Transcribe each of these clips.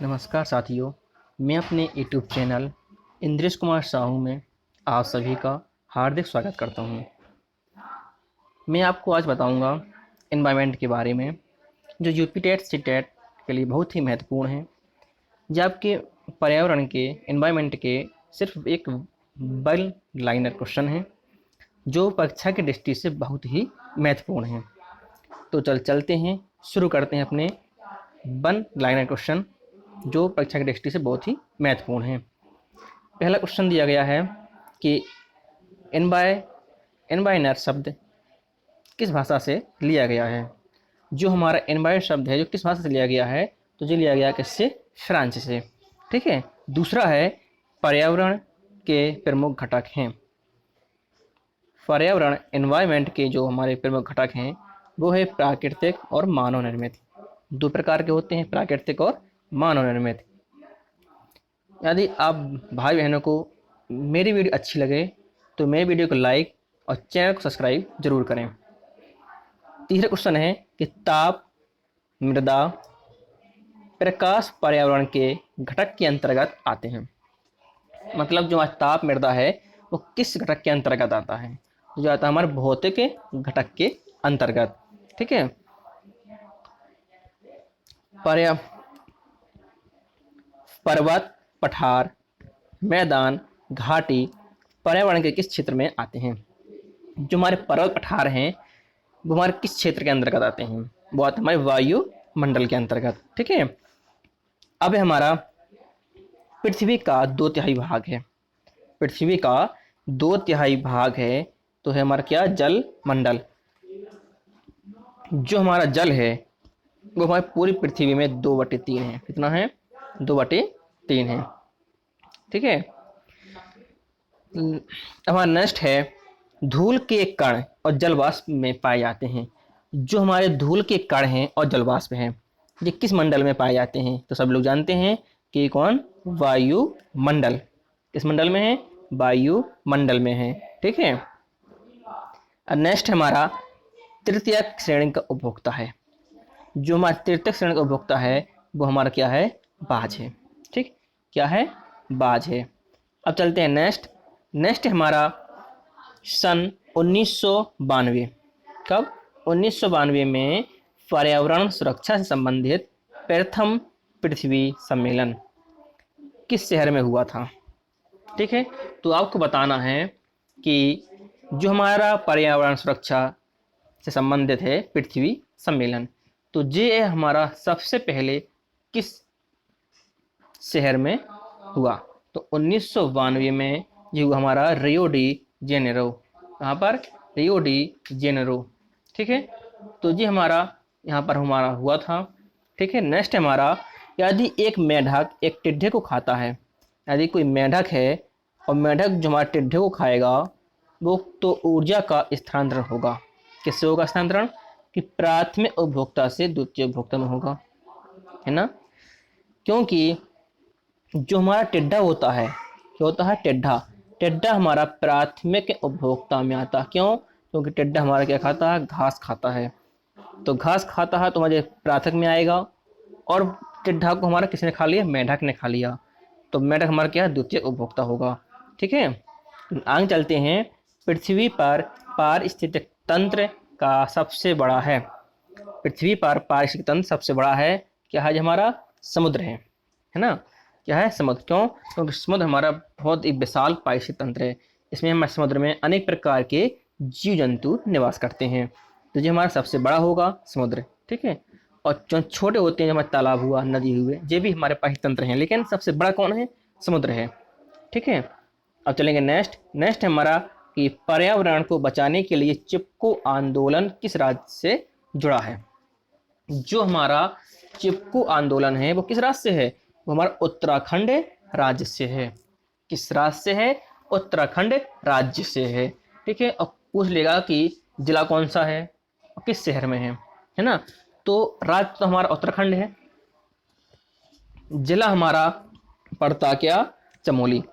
नमस्कार साथियों, मैं अपने यूट्यूब चैनल इंद्रेश कुमार साहू में आप सभी का हार्दिक स्वागत करता हूं। मैं आपको आज बताऊंगा एनवायरनमेंट के बारे में, जो यूपी टेट सी टेट के लिए बहुत ही महत्वपूर्ण है। जो आपके पर्यावरण के एनवायरनमेंट के सिर्फ एक वन लाइनर क्वेश्चन है, जो परीक्षा की दृष्टि से बहुत ही महत्वपूर्ण है। तो चलते हैं, शुरू करते हैं अपने वन लाइनर क्वेश्चन, जो परीक्षा की दृष्टि से बहुत ही महत्वपूर्ण है। पहला क्वेश्चन दिया गया है कि एनवायरनर शब्द किस भाषा से लिया गया है। जो हमारा एनवायरनर शब्द है, जो किस भाषा से लिया गया है, तो जो लिया गया किससे? फ्रांस से। ठीक है। दूसरा है, पर्यावरण के प्रमुख घटक हैं। पर्यावरण एनवायरनमेंट के जो हमारे प्रमुख घटक हैं वो है प्राकृतिक और मानव निर्मित। दो प्रकार के होते हैं, प्राकृतिक और मानव निर्मित। यदि आप भाई बहनों को मेरी वीडियो अच्छी लगे तो मेरी वीडियो को लाइक और चैनल को सब्सक्राइब जरूर करें। तीसरा क्वेश्चन है कि ताप, मृदा, प्रकाश पर्यावरण के घटक के अंतर्गत आते हैं। मतलब जो हमारा ताप, मृदा है वो किस घटक के अंतर्गत आता है? जो आता है हमारे भौतिक घटक के अंतर्गत। ठीक है। पर्वत, पठार, मैदान, घाटी पर्यावरण के किस क्षेत्र में आते हैं? जो हमारे पर्वत पठार हैं वो हमारे किस क्षेत्र के अंतर्गत आते हैं? वो आते हैं हमारे वायुमंडल के अंतर्गत। ठीक है। अब हमारा पृथ्वी का 2/3 भाग है। पृथ्वी का 2/3 भाग है तो है हमारा क्या? जल मंडल। जो हमारा जल है वो हमारी पूरी पृथ्वी में 2/3 है। कितना है? 2/3 है। ठीक है। हमारा नेक्स्ट है, धूल के कण और जलवाष्प में पाए जाते हैं। जो हमारे धूल के कण हैं और जलवाष्प हैं, ये किस मंडल में पाए जाते हैं? तो सब लोग जानते हैं कि कौन? वायुमंडल। किस मंडल में है? वायुमंडल में है। ठीक है। और नेक्स्ट हमारा तृतीय श्रेणी का उपभोक्ता है। जो हमारा तृतीय श्रेणी का उपभोक्ता है वो हमारा क्या है? बाज है। ठीक, क्या है? बाज है। अब चलते हैं नेक्स्ट हमारा सन 1992। कब? 1992 में पर्यावरण सुरक्षा से संबंधित प्रथम पृथ्वी सम्मेलन किस शहर में हुआ था? ठीक है। तो आपको बताना है कि जो हमारा पर्यावरण सुरक्षा से संबंधित है पृथ्वी सम्मेलन, तो ये हमारा सबसे पहले किस शहर में हुआ? तो 1992 में ये हुआ हमारा रियो डी जेनेरो। कहाँ पर? Rio de Janeiro. ठीक है। तो ये हमारा यहाँ पर हमारा हुआ था। ठीक है। नेक्स्ट हमारा, यदि एक मेढक एक टिड्डे को खाता है, यदि कोई मेढक है और मेढक जो हमारे टिड्डे को खाएगा, वो तो ऊर्जा का स्थानांतरण होगा। किससे होगा स्थानांतरण? कि प्राथमिक उपभोक्ता से द्वितीय उपभोक्ता में होगा, है ना। क्योंकि जो हमारा टिड्डा होता है, क्या होता है? टिड्डा हमारा प्राथमिक उपभोक्ता में आता है। क्यों? क्योंकि टिड्डा हमारा क्या खाता है? घास खाता है। तो घास खाता है तो हमारे प्राथमिक में आएगा, और टिड्डा को हमारा किसने खा लिया? मेढक ने खा लिया। तो मेढक हमारा क्या है? द्वितीय उपभोक्ता होगा। ठीक है। आगे चलते हैं, पृथ्वी पर पारिस्थितिक तंत्र का सबसे बड़ा है। पृथ्वी पर पारिस्थितिक तंत्र सबसे बड़ा है क्या है? हमारा समुद्र है ना। क्या है? समुद्र। क्यों? क्योंकि समुद्र हमारा बहुत ही विशाल पारिस्थितिक तंत्र है। इसमें हमारे समुद्र में अनेक प्रकार के जीव जंतु निवास करते हैं। तो ये हमारा सबसे बड़ा होगा समुद्र। ठीक है। और जो छोटे होते हैं, हमारे तालाब हुआ, नदी हुए, ये भी हमारे पारिस्थितिक तंत्र हैं, लेकिन सबसे बड़ा कौन है? समुद्र है। ठीक है। अब चलेंगे नेक्स्ट हमारा कि पर्यावरण को बचाने के लिए चिपको आंदोलन किस राज्य से जुड़ा है? जो हमारा चिपको आंदोलन है वो किस राज्य से है? वो हमारा उत्तराखंड राज्य से है। किस राज्य से है? उत्तराखंड राज्य से है। ठीक है। और पूछ लेगा कि जिला कौन सा है और किस शहर में है ना। तो राज्य तो हमारा उत्तराखंड है, जिला हमारा पड़ता क्या? चमोली।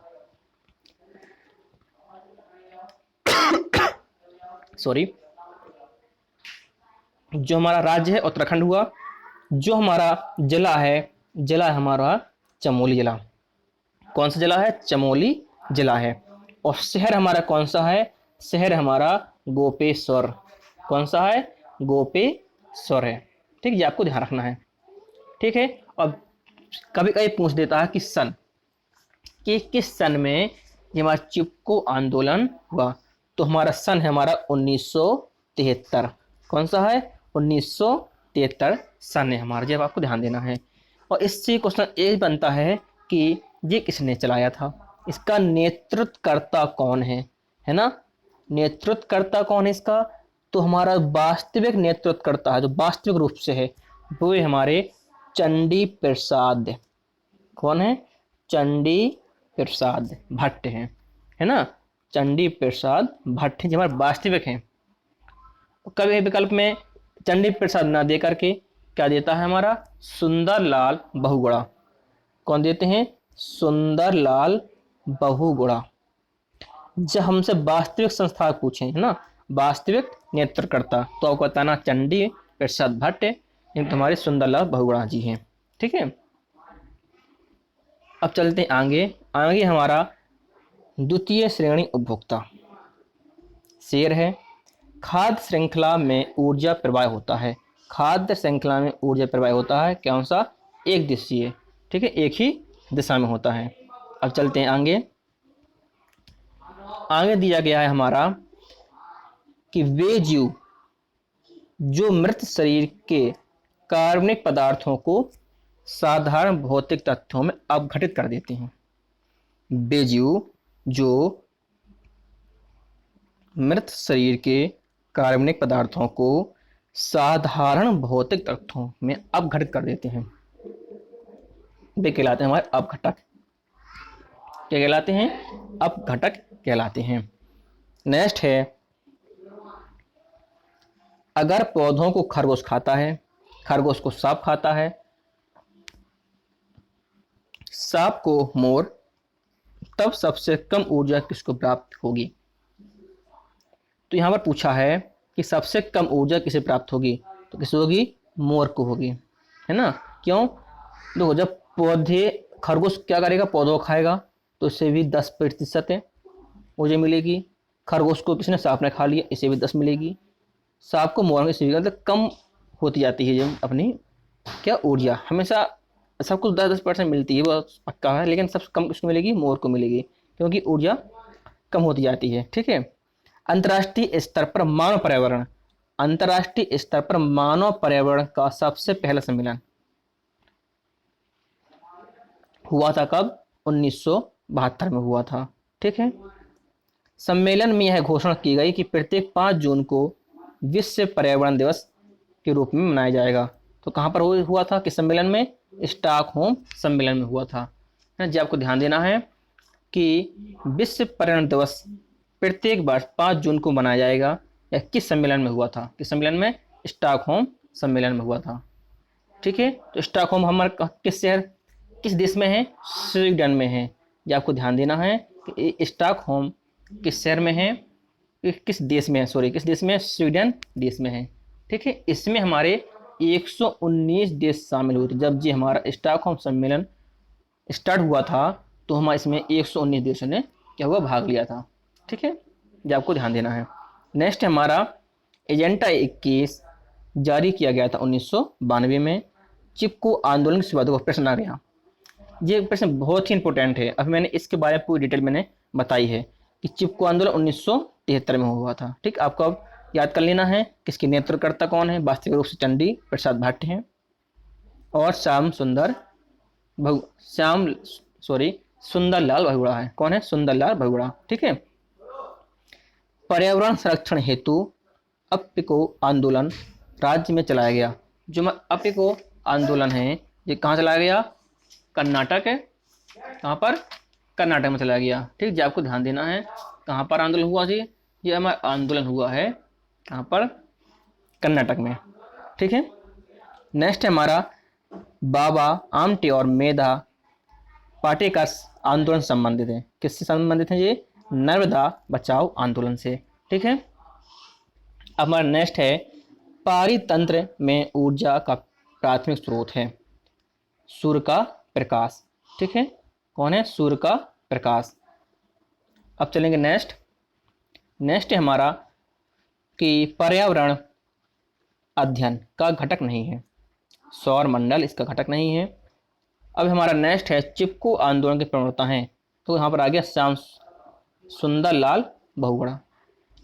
सॉरी। जो हमारा राज्य है उत्तराखंड हुआ, जो हमारा जिला है जिला है हमारा चमोली जिला। कौन सा जिला है? चमोली जिला है। और शहर हमारा कौन सा है? शहर हमारा गोपेश्वर। कौन सा है? गोपेश्वर है। ठीक, ये आपको ध्यान रखना है। ठीक है। और कभी कभी पूछ देता है कि सन, कि किस सन में ये हमारा चिपको आंदोलन हुआ। तो हमारा सन है हमारा 1973। कौन सा है? 1973 सन है हमारा। जब आपको ध्यान देना है। और इससे क्वेश्चन ये बनता है कि ये किसने चलाया था, इसका नेतृत्वकर्ता कौन है ना? नेतृत्वकर्ता कौन है इसका? तो हमारा वास्तविक नेतृत्वकर्ता है, जो वास्तविक रूप से है, वो है हमारे चंडी प्रसाद। कौन है? चंडी प्रसाद भट्ट है ना? चंडी प्रसाद भट्ट जो हमारे वास्तविक हैं। कभी विकल्प में चंडी प्रसाद ना दे करके क्या देता है हमारा? सुंदरलाल बहुगुणा। कौन देते हैं? सुंदरलाल बहुगुणा। जब हमसे वास्तविक संस्था पूछे, है ना, वास्तविक नेतृत्वकर्ता, तो आपको बताना चंडी प्रसाद भट्ट, इन तुम्हारे सुंदरलाल बहुगुणा जी हैं। ठीक है। अब चलते हैं आगे। आगे हमारा द्वितीय श्रेणी उपभोक्ता शेर है। खाद्य श्रृंखला में ऊर्जा प्रवाह होता है। खाद्य श्रृंखला में ऊर्जा प्रवाह होता है कौन सा? एक दिशीय। ठीक है, एक ही दिशा में होता है। अब चलते हैं आगे। आगे दिया गया है हमारा कि वे जीव जो मृत शरीर के कार्बनिक पदार्थों को साधारण भौतिक तत्वों में अपघटित कर देते हैं। वे जीव जो मृत शरीर के कार्बनिक पदार्थों को साधारण भौतिक तत्वों में अपघटित कर देते हैं, वे कहलाते हैं हमारे अपघटक। क्या कहलाते हैं? अपघटक कहलाते हैं। नेक्स्ट है, अगर पौधों को खरगोश खाता है, खरगोश को सांप खाता है, सांप को मोर, तब सबसे कम ऊर्जा किसको प्राप्त होगी? तो यहां पर पूछा है कि सबसे कम ऊर्जा किसे प्राप्त होगी? तो किसे होगी? मोर को होगी, है ना? क्यों? देखो, जब पौधे, खरगोश क्या करेगा? पौधों को खाएगा, तो इससे भी 10% ऊर्जा मिलेगी। खरगोश को किसने? सांप ने खा लिया, इसे भी 10 मिलेगी। सांप को मोर, इससे भी कम होती जाती है जो अपनी क्या ऊर्जा। हमेशा सब कुछ 10-10% मिलती है, वो पक्का है, लेकिन सबसे कम किसको मिलेगी? मोर को मिलेगी, क्योंकि ऊर्जा कम होती जाती है। ठीक है। अंतर्राष्ट्रीय स्तर पर मानव पर्यावरण, अंतर्राष्ट्रीय स्तर पर मानव पर्यावरण का सबसे पहला सम्मेलन हुआ था कब? 1972 में हुआ था। ठीक है। सम्मेलन में यह घोषणा की गई कि प्रत्येक 5 जून को विश्व पर्यावरण दिवस के रूप में मनाया जाएगा। तो कहाँ पर हुआ था? किस सम्मेलन में? स्टॉकहोम सम्मेलन में हुआ था। जी, आपको ध्यान देना है कि विश्व पर्यावरण दिवस प्रत्येक वर्ष 5 जून को मनाया जाएगा। यह किस सम्मेलन में हुआ था? किस सम्मेलन में? स्टॉकहोम सम्मेलन में हुआ था। ठीक है। तो स्टॉकहोम हमारा किस शहर, किस देश में है? स्वीडन में है। ये आपको ध्यान देना है कि स्टॉकहोम किस शहर में है, किस देश में है, सॉरी किस देश में? स्वीडन देश में है। ठीक है। इसमें हमारे 119 देश शामिल हुए थे। जब जी हमारा स्टॉकहोम सम्मेलन स्टार्ट हुआ था, तो हमारे इसमें 119 देशों ने क्या हुआ? भाग लिया था। ठीक है, ये आपको ध्यान देना है। नेक्स्ट हमारा एजेंडा 21 जारी किया गया था 1992 में। चिपको आंदोलन के बाद प्रश्न आ गया। ये प्रश्न बहुत ही इंपॉर्टेंट है। अभी मैंने इसके बारे में पूरी डिटेल मैंने बताई है कि चिपको आंदोलन 1973 में हुआ था। ठीक, आपको अब याद कर लेना है किसके नेतृत्वकर्ता कौन है? वास्तविक रूप से चंडी प्रसाद भट्ट हैं और सुंदरलाल बहुगुणा है। कौन है? सुंदरलाल बहुगुणा। ठीक है। पर्यावरण संरक्षण हेतु अपिको आंदोलन राज्य में चलाया गया। जो अपिको आंदोलन है, ये कहाँ चलाया गया? कर्नाटक है। कहाँ पर? कर्नाटक में चलाया गया। ठीक, जो आपको ध्यान देना है कहाँ पर आंदोलन हुआ जी? ये हमारा आंदोलन हुआ है कहाँ पर? कर्नाटक में। ठीक है। नेक्स्ट है हमारा बाबा आमटे और मेधा पाटेकर आंदोलन संबंधित है। किससे संबंधित है ये? नर्मदा बचाओ आंदोलन से। ठीक है। अब हमारा नेक्स्ट है पारितंत्र में ऊर्जा का प्राथमिक स्रोत है। सूर्य का प्रकाश। ठीक है, कौन है? सूर्य का प्रकाश। अब चलेंगे नेक्स्ट है हमारा कि पर्यावरण अध्ययन का घटक नहीं है, सौर मंडल इसका घटक नहीं है। अब हमारा नेक्स्ट है चिपको आंदोलन की प्रवणता है, तो यहाँ पर आ गया श्याम सुंदर लाल बहुगुणा।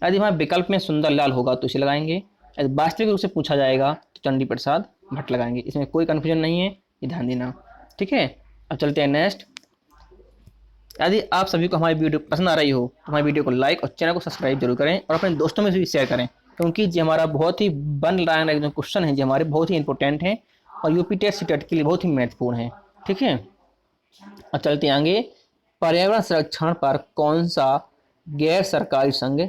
यदि वहाँ विकल्प में सुंदर लाल होगा तो इसे लगाएंगे, यदि वास्तविक रूप से पूछा जाएगा तो चंडी प्रसाद भट्ट लगाएंगे। इसमें कोई कन्फ्यूजन नहीं है, ये ध्यान देना। ठीक है, अब चलते हैं नेक्स्ट। यदि आप सभी को हमारी वीडियो पसंद आ रही हो तो हमारी वीडियो को लाइक और चैनल को सब्सक्राइब जरूर करें और अपने दोस्तों में से भी शेयर करें, क्योंकि ये हमारा बहुत ही बन रहा है जो क्वेश्चन है, जो हमारे बहुत ही इंपॉर्टेंट हैं और यूपी टेट सीटेट के लिए बहुत ही महत्वपूर्ण है। ठीक है, अब चलते आगे। पर्यावरण संरक्षण पर कौन सा गैर सरकारी संघ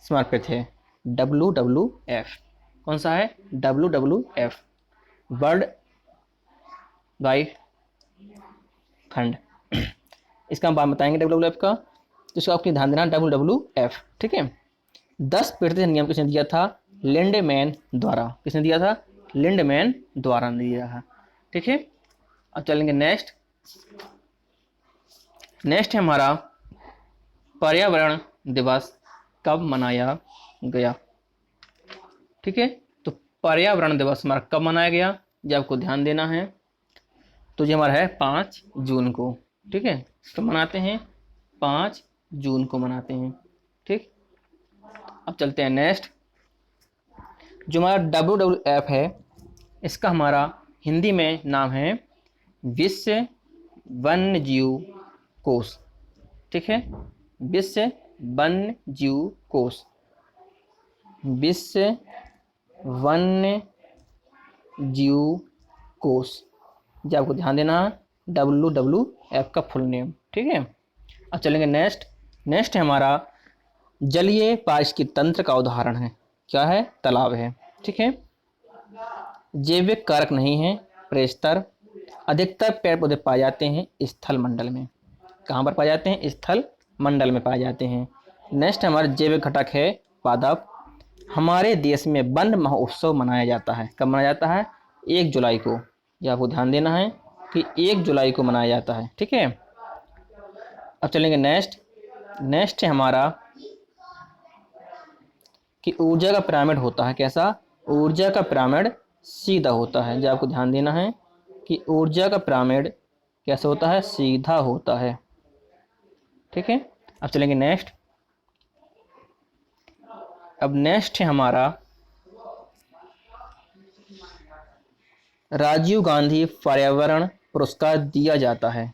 समर्पित है? WWF। कौन सा है? WWF, world wide fund. इसका हम बात बताएंगे WWF का, तो इसको आपको ध्यान देना WWF। ठीक है, 10% नियम किसने दिया था? लिंडमैन द्वारा। किसने दिया था? लिंडमैन द्वारा दिया था। ठीक है, अब चलेंगे नेक्स्ट है हमारा पर्यावरण दिवस कब मनाया गया? ठीक है, तो पर्यावरण दिवस हमारा कब मनाया गया, ये आपको ध्यान देना है। तो ये हमारा है 5 जून को। ठीक है, कब मनाते हैं? 5 जून को मनाते हैं। ठीक, अब चलते हैं नेक्स्ट। जो हमारा WWF है, इसका हमारा हिंदी में नाम है विश्व वन्य जीव कोष। ठीक है, विश्व वन्य जीव कोष, विश्व वन्य जीव कोष, जो आपको ध्यान देना है WWF का फुल नेम। ठीक है, अब चलेंगे नेक्स्ट है हमारा जलीय पारिस्थितिक तंत्र का उदाहरण है। क्या है? तालाब है। ठीक है, जैविक कारक नहीं है, प्रस्तर। अधिकतर पेड़ पौधे पाए जाते हैं स्थल मंडल में। कहाँ पर पाए जाते हैं? स्थल मंडल में पाए जाते हैं। नेक्स्ट हमारा जैविक घटक है पादप। हमारे देश में वन महोत्सव मनाया जाता है। कब मनाया जाता है? 1 जुलाई को। यह आपको ध्यान देना है कि 1 जुलाई को मनाया जाता है। ठीक है, अब चलेंगे नेक्स्ट है हमारा कि ऊर्जा का पिरामिड होता है कैसा? ऊर्जा का पिरामिड सीधा होता है। जो आपको ध्यान देना है कि ऊर्जा का पिरामिड कैसे होता है? सीधा होता है। ठीक है, अब चलेंगे नेक्स्ट है हमारा राजीव गांधी पर्यावरण पुरस्कार दिया जाता है।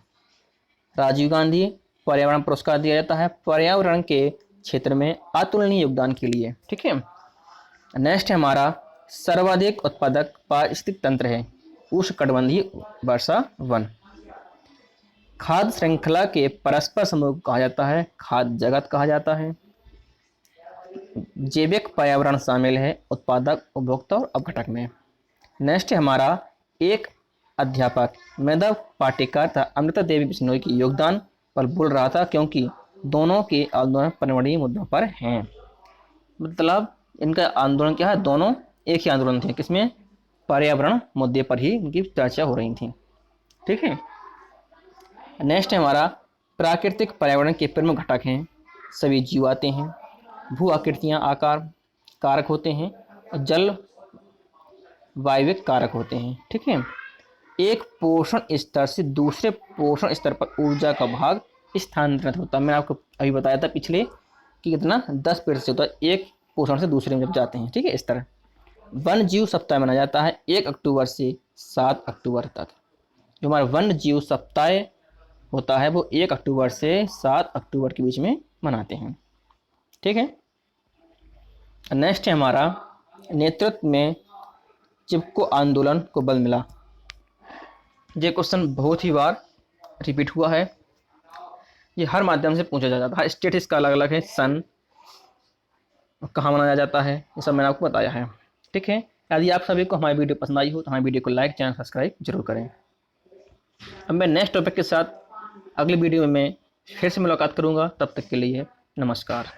राजीव गांधी पर्यावरण पुरस्कार दिया जाता है पर्यावरण के क्षेत्र में अतुलनीय योगदान के लिए। ठीक है, नेक्स्ट है हमारा सर्वाधिक उत्पादक पारिस्थितिक तंत्र है उष्णकटिबंधीय वर्षा वन। खाद्य श्रृंखला के परस्पर समूह को कहा जाता है खाद्य जगत कहा जाता है। जैविक पर्यावरण शामिल है उत्पादक, उपभोक्ता और अपघटक में। नेक्स्ट है हमारा एक अध्यापक मेधा पाटेकर तथा अमृता देवी बिश्नोई के योगदान पर बोल रहा था, क्योंकि दोनों के आंदोलन पर्यावरणीय मुद्दों पर हैं। मतलब इनका आंदोलन क्या है? दोनों एक ही आंदोलन थे, किसमें? पर्यावरण मुद्दे पर ही इनकी चर्चा हो रही थी। ठीक है, नेक्स्ट है हमारा प्राकृतिक पर्यावरण के प्रमुख घटक हैं सभी जीव आते हैं। भू आकृतियाँ आकार कारक होते हैं और जल वायविक कारक होते हैं। ठीक है, एक पोषण स्तर से दूसरे पोषण स्तर पर ऊर्जा का भाग स्थानांतरित होता है। मैंने आपको अभी बताया था पिछले कि कितना 10% से होता है एक पोषण से दूसरे में जब जाते हैं। ठीक है, इस तरह वन जीव सप्ताह मनाया जाता है 1 अक्टूबर से 7 अक्टूबर तक। जो हमारा वन जीव सप्ताह होता है वो 1 अक्टूबर से 7 अक्टूबर के बीच में मनाते हैं। ठीक है, नेक्स्ट है हमारा नेतृत्व में चिपको आंदोलन को बल मिला। ये क्वेश्चन बहुत ही बार रिपीट हुआ है, ये हर माध्यम से पूछा जाता है। स्टेट इसका अलग अलग है, सन कहाँ मनाया जाता है, ये सब मैंने आपको बताया है। ठीक है, यदि आप सभी को हमारी वीडियो पसंद आई हो तो हमारी वीडियो को लाइक, चैनल सब्सक्राइब जरूर करें। अब मैं नेक्स्ट टॉपिक के साथ अगली वीडियो में फिर से मुलाकात करूँगा। तब तक के लिए नमस्कार।